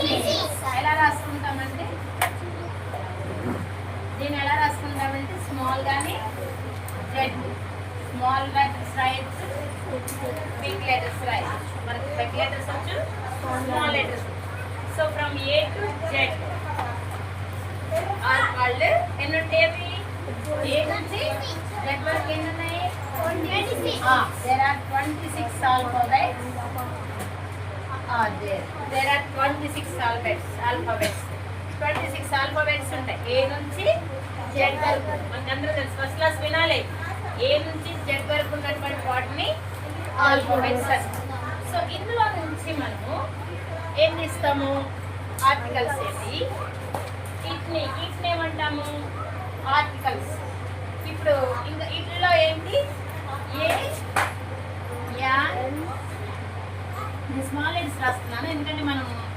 ఎలా రాసుకుంటామంటే దీన్ని ఎలా రాసుకుంటామంటే స్మాల్ కానీ Z small letters right big letters right మనకి బిగ్ లెటర్స్ వచ్చు small letters so from A to Z are called ఎన్ని ఉంటాయి ఏ నుంచి జెడ్ వరకు ఎన్ని ఉన్నాయి there are 26 alphabets there are 26 alphabets 26 alphabets ఉంటాయి ఏ నుంచి జెడ్ వరకు మనకందరూ తెలుసు ఫస్ట్ క్లాస్ వినాలి ఏ నుంచి జెడ్ వరకు ఉన్నటువంటి వాటిని ఆల్ఫాబెట్స్ అంటారు సో ఇందులో నుంచి మనము ఏం తీస్తాము ఆర్టికల్స్ ఏంటి వీటిని ఏమంటాము ఆర్టికల్స్ ఇప్పుడు ఇంకా వీటిలో ఏంటి ఏ యా స్మాల్ లెటర్స్ రాస్తున్నాను ఎందుకంటే మనం